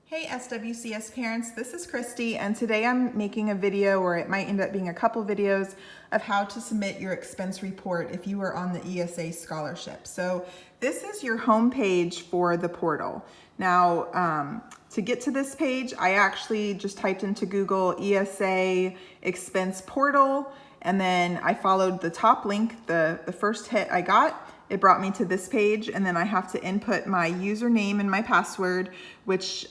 Hey SWCS parents, this is Christy, and today I'm making a video, or it might end up being a couple videos, of how to submit your expense report if you are on the ESA scholarship. So this is your home page for the portal. Now, to get to this page, I actually just typed into Google ESA Expense Portal, and then I followed the top link, the first hit I got. It brought me to this page, and then I have to input my username and my password, which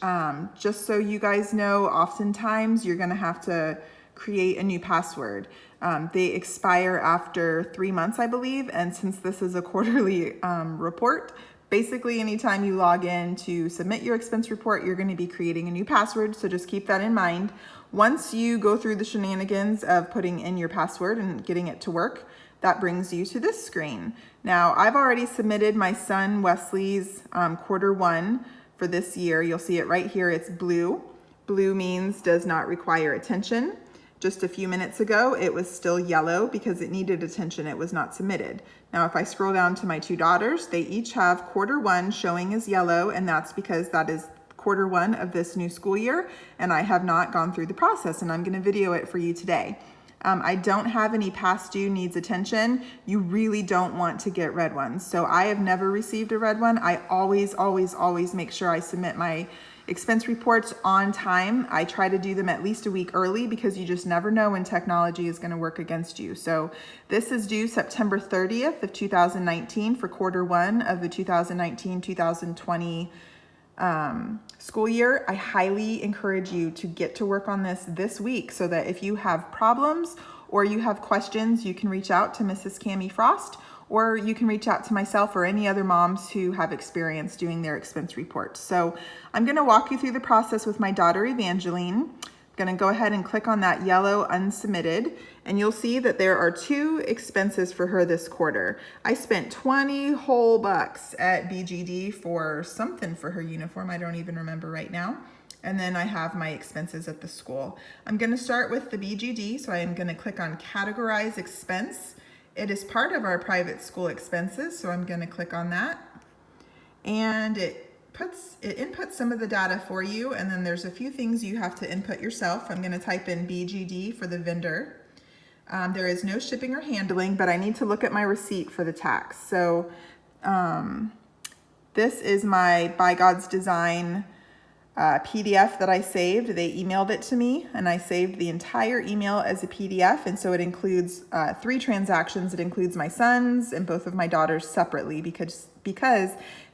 just so you guys know, oftentimes you're gonna have to create a new password. They expire after 3 months, I believe, and since this is a quarterly report, basically anytime you log in to submit your expense report, you're gonna be creating a new password, so just keep that in mind. Once you go through the shenanigans of putting in your password and getting it to work, that brings you to this screen. Now, I've already submitted my son Wesley's Q1 for this year. You'll see it right here, it's blue. Blue means does not require attention. Just a few minutes ago, it was still yellow because it needed attention, it was not submitted. Now, if I scroll down to my two daughters, they each have Q1 showing as yellow, and that's because that is Q1 of this new school year, and I have not gone through the process, and I'm gonna video it for you today. I don't have any past due needs attention. You really don't want to get red ones. So I have never received a red one. I always make sure I submit my expense reports on time. I try to do them at least a week early because you just never know when technology is gonna work against you. So this is due September 30th of 2019 for Q1 of the 2019-2020 school year. I highly encourage you to get to work on this week so that if you have problems or you have questions, you can reach out to Mrs. Cammie Frost, or you can reach out to myself or any other moms who have experience doing their expense reports. So I'm going to walk you through the process with my daughter Evangeline. I'm going to go ahead and click on that yellow unsubmitted, and you'll see that there are 2 expenses for her this quarter. I spent 20 whole bucks at BGD for something for her uniform. I don't even remember right now. And then I have my expenses at the school. I'm going to start with the BGD, so I am going to click on categorize expense. It is part of our private school expenses, so I'm going to click on that. And it inputs some of the data for you, and then there's a few things you have to input yourself. I'm going to type in BGD for the vendor. There is no shipping or handling, but I need to look at my receipt for the tax. So this is my By God's Design PDF that I saved. They emailed it to me, and I saved the entire email as a PDF, and so it includes 3 transactions. It includes my son's and both of my daughters separately because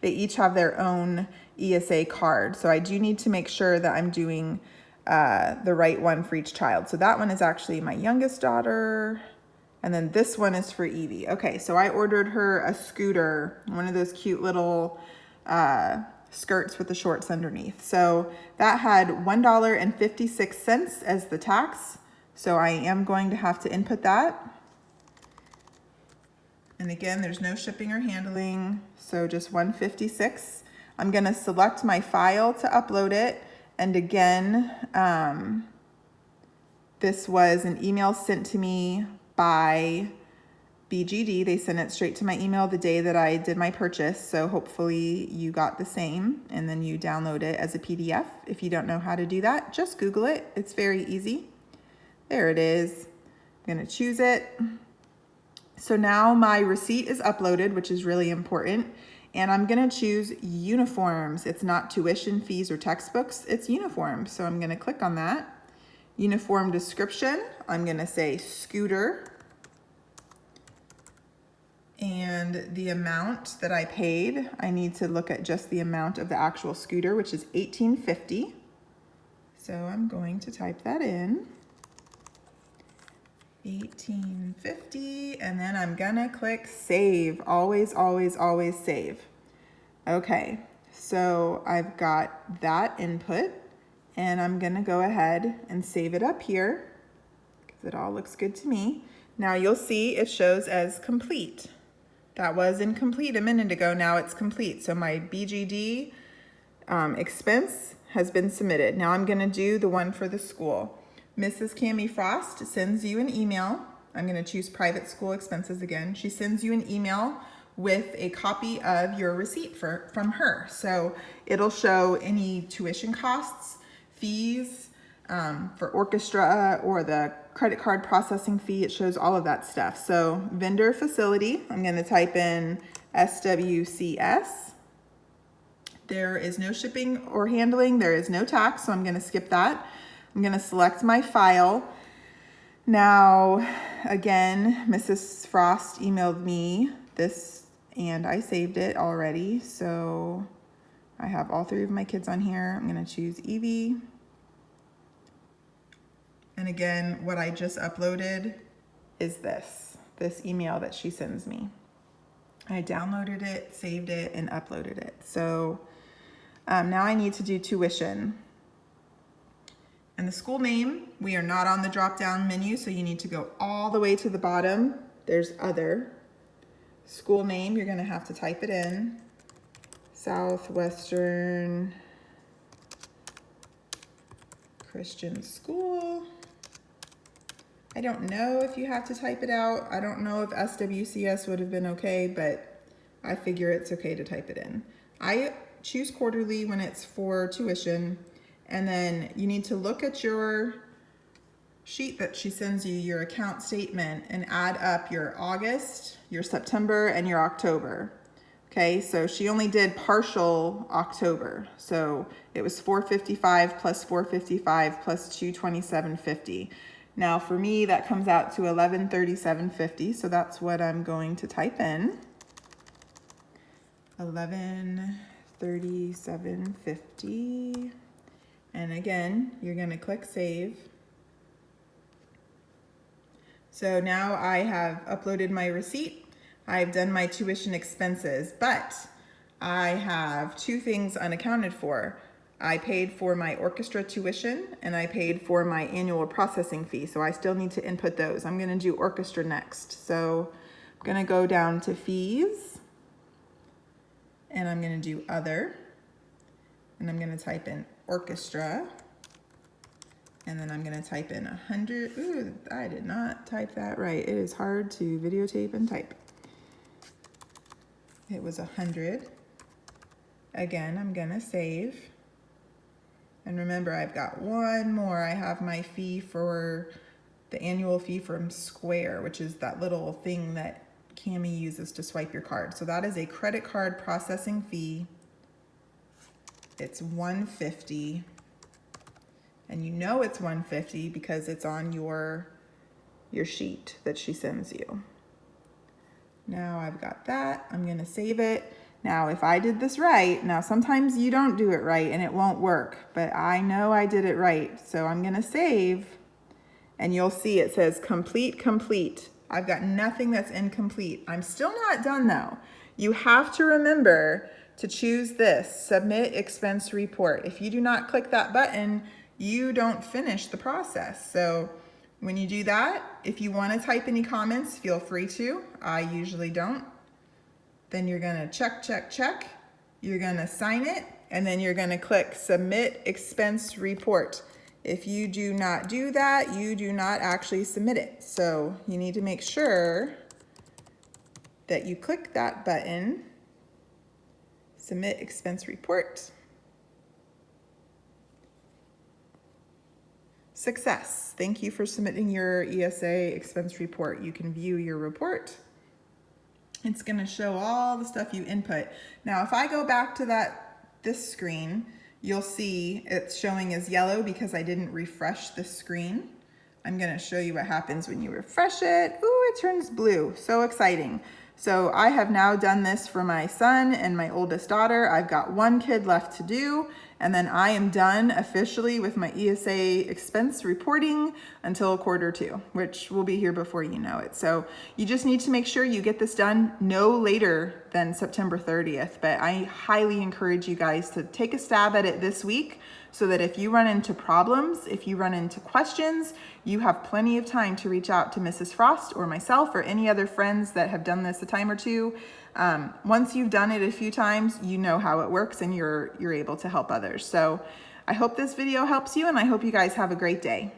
they each have their own ESA card. So I do need to make sure that I'm doing the right one for each child. So that one is actually my youngest daughter, and then this one is for Evie. Okay, so I ordered her a scooter, one of those cute little skirts with the shorts underneath. So that had $1.56 as the tax. So I am going to have to input that. And again, there's no shipping or handling, so just $1.56. I'm gonna select my file to upload it. And again, this was an email sent to me by BGD. They sent it straight to my email the day that I did my purchase. So hopefully you got the same, and then you download it as a PDF. If you don't know how to do that, just Google it. It's very easy. There it is. I'm gonna choose it. So now my receipt is uploaded, which is really important. And I'm gonna choose uniforms. It's not tuition, fees, or textbooks, it's uniforms. So I'm gonna click on that. Uniform description, I'm gonna say scooter. And the amount that I paid, I need to look at just the amount of the actual scooter, which is $18.50. So I'm going to type that in. $18.50, and then I'm gonna click save. Always save. Okay, so I've got that input, and I'm gonna go ahead and save it up here because it all looks good to me. Now you'll see it shows as complete. That was incomplete a minute ago, now it's complete. So my BGD expense has been submitted. Now I'm gonna do the one for the school. Mrs. Cammie Frost sends you an email. I'm gonna choose private school expenses again. She sends you an email with a copy of your receipt from her. So it'll show any tuition costs, fees, for orchestra or the credit card processing fee. It shows all of that stuff. So vendor facility, I'm going to type in SWCS. There is no shipping or handling. There is no tax, so I'm going to skip that. I'm going to select my file. Now, again, Mrs. Frost emailed me this and I saved it already. So I have all 3 of my kids on here. I'm going to choose Evie. And again, what I just uploaded is this email that she sends me. I downloaded it, saved it, and uploaded it. So now I need to do tuition. And the school name, we are not on the drop-down menu, so you need to go all the way to the bottom. There's other. School name, you're gonna have to type it in. Southwestern Christian School. I don't know if you have to type it out. I don't know if SWCS would have been okay, but I figure it's okay to type it in. I choose quarterly when it's for tuition, and then you need to look at your sheet that she sends you, your account statement, and add up your August, your September, and your October. Okay, so she only did partial October. So it was $455 plus $455 plus $227.50. Now for me, that comes out to $1137.50. So that's what I'm going to type in. $1137.50. And again, you're gonna click save. So now I have uploaded my receipt. I've done my tuition expenses, but I have 2 things unaccounted for. I paid for my orchestra tuition and I paid for my annual processing fee. So I still need to input those. I'm gonna do orchestra next. So I'm gonna go down to fees and I'm gonna do other. And I'm gonna type in orchestra. And then I'm gonna type in 100. Ooh, I did not type that right. It is hard to videotape and type. It was 100. Again, I'm gonna save. And remember, I've got one more. I have my fee for the annual fee from Square, which is that little thing that Cami uses to swipe your card. So that is a credit card processing fee. It's $150. And you know it's $150 because it's on your sheet that she sends you. Now I've got that. I'm gonna save it. Now, if I did this right, now sometimes you don't do it right and it won't work, but I know I did it right. So I'm gonna save and you'll see it says complete, complete. I've got nothing that's incomplete. I'm still not done though. You have to remember to choose this, submit expense report. If you do not click that button, you don't finish the process. So when you do that, if you wanna type any comments, feel free to. I usually don't. Then you're gonna check, check, check. You're gonna sign it, and then you're gonna click Submit Expense Report. If you do not do that, you do not actually submit it. So you need to make sure that you click that button, Submit Expense Report. Success. Thank you for submitting your ESA expense report. You can view your report. It's gonna show all the stuff you input. Now, if I go back to this screen, you'll see it's showing as yellow because I didn't refresh the screen. I'm gonna show you what happens when you refresh it. Ooh, it turns blue, so exciting. So I have now done this for my son and my oldest daughter. I've got 1 kid left to do, and then I am done officially with my ESA expense reporting until Q2, which will be here before you know it. So you just need to make sure you get this done no later than September 30th. But I highly encourage you guys to take a stab at it this week so that if you run into problems, if you run into questions, you have plenty of time to reach out to Mrs. Frost or myself or any other friends that have done this a time or two. Once you've done it a few times, you know how it works and you're able to help others. So I hope this video helps you and I hope you guys have a great day.